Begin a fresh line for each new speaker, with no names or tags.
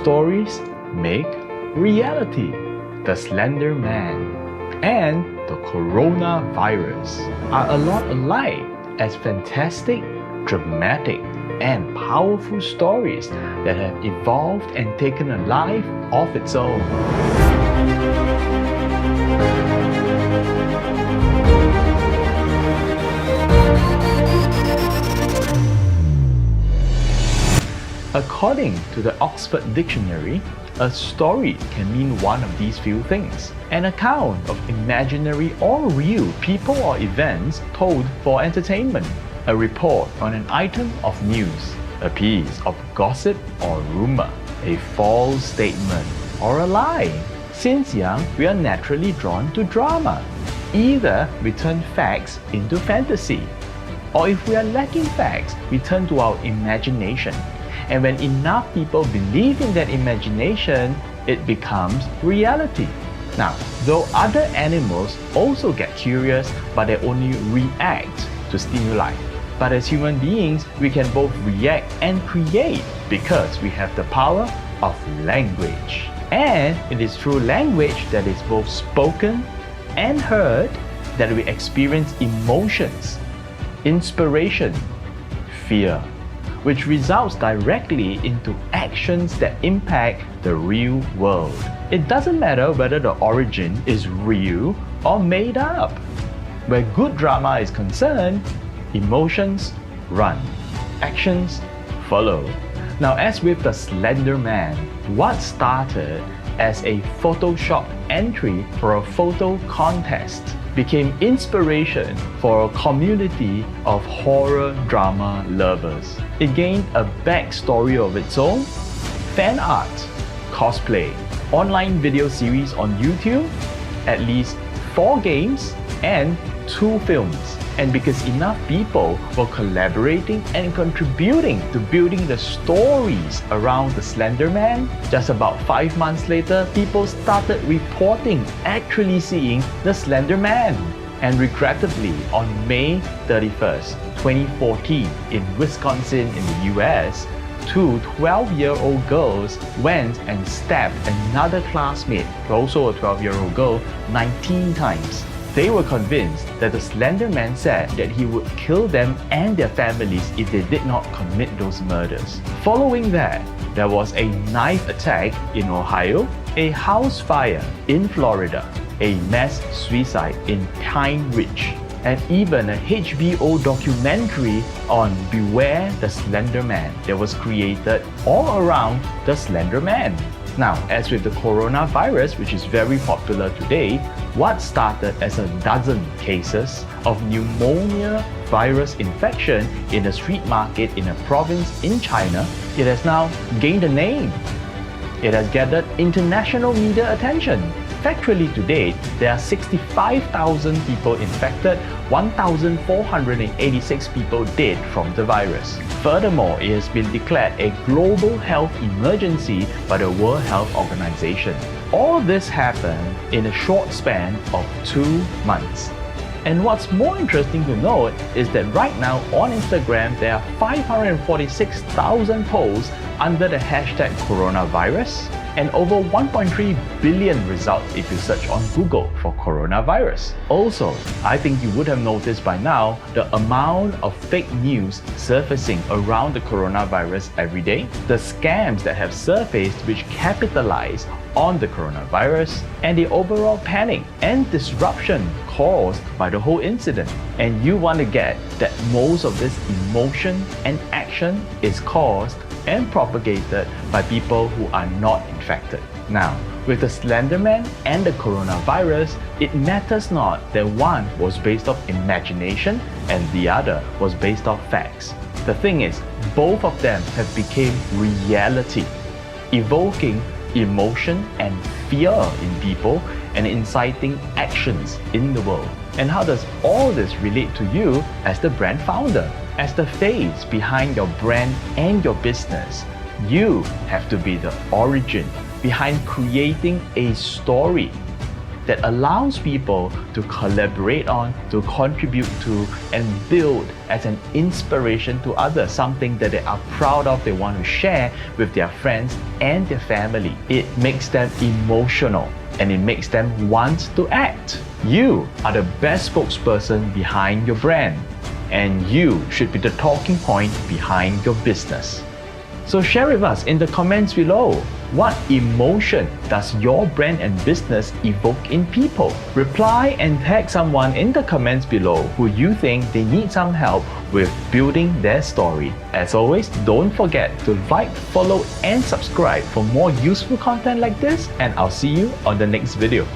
stories make reality. The Slender Man and the coronavirus are a lot alike as fantastic, dramatic, and powerful stories that have evolved and taken a life of its own. According to the Oxford Dictionary, a story can mean one of these few things: an account of imaginary or real people or events told for entertainment, a report on an item of news, a piece of gossip or rumor, a false statement, or a lie. Since young, we are naturally drawn to drama. Either we turn facts into fantasy, or if we are lacking facts, we turn to our imagination. And when enough people believe in that imagination, it becomes reality. Now, though other animals also get curious, but they only react to stimuli. But as human beings, we can both react and create because we have the power of language. And it is through language that is both spoken and heard that we experience emotions, inspiration, fear, which results directly into actions that impact the real world. It doesn't matter whether the origin is real or made up. Where good drama is concerned, emotions run, actions follow. Now, as with the Slender Man, what started as a Photoshop entry for a photo contest became inspiration for a community of horror drama lovers. It gained a backstory of its own: fan art, cosplay, online video series on YouTube, at least 4 games, and 2 films. And because enough people were collaborating and contributing to building the stories around the Slender Man, just about 5 months later, people started reporting actually seeing the Slender Man. And regrettably, on May 31st, 2014, in Wisconsin in the US, 2 12-year-old girls went and stabbed another classmate, also a 12-year-old girl, 19 times. They were convinced that the Slender Man said that he would kill them and their families if they did not commit those murders. Following that, there was a knife attack in Ohio, a house fire in Florida, a mass suicide in Pine Ridge, and even a HBO documentary on Beware the Slender Man that was created all around the Slender Man. Now, as with the coronavirus, which is very popular today, what started as a dozen cases of pneumonia virus infection in a street market in a province in China, it has now gained a name. It has gathered international media attention. Factually to date, there are 65,000 people infected, 1,486 people dead from the virus. Furthermore, it has been declared a global health emergency by the World Health Organization. All this happened in a short span of 2 months. And what's more interesting to note is that right now on Instagram, there are 546,000 posts under the hashtag coronavirus, and over 1.3 billion results if you search on Google for coronavirus. Also, I think you would have noticed by now the amount of fake news surfacing around the coronavirus every day, the scams that have surfaced which capitalize on the coronavirus, and the overall panic and disruption caused by the whole incident. And you want to get that most of this emotion and action is caused and propagated by people who are not infected. Now, with the Slender Man and the coronavirus, it matters not that one was based off imagination and the other was based off facts. The thing is, both of them have become reality, evoking emotion and fear in people and inciting actions in the world. And how does all this relate to you as the brand founder? As the face behind your brand and your business, you have to be the origin behind creating a story that allows people to collaborate on, to contribute to, and build as an inspiration to others, something that they are proud of, they want to share with their friends and their family. It makes them emotional and it makes them want to act. You are the best spokesperson behind your brand, and you should be the talking point behind your business. So share with us in the comments below, what emotion does your brand and business evoke in people? Reply and tag someone in the comments below who you think they need some help with building their story. As always, don't forget to like, follow and subscribe for more useful content like this, and I'll see you on the next video.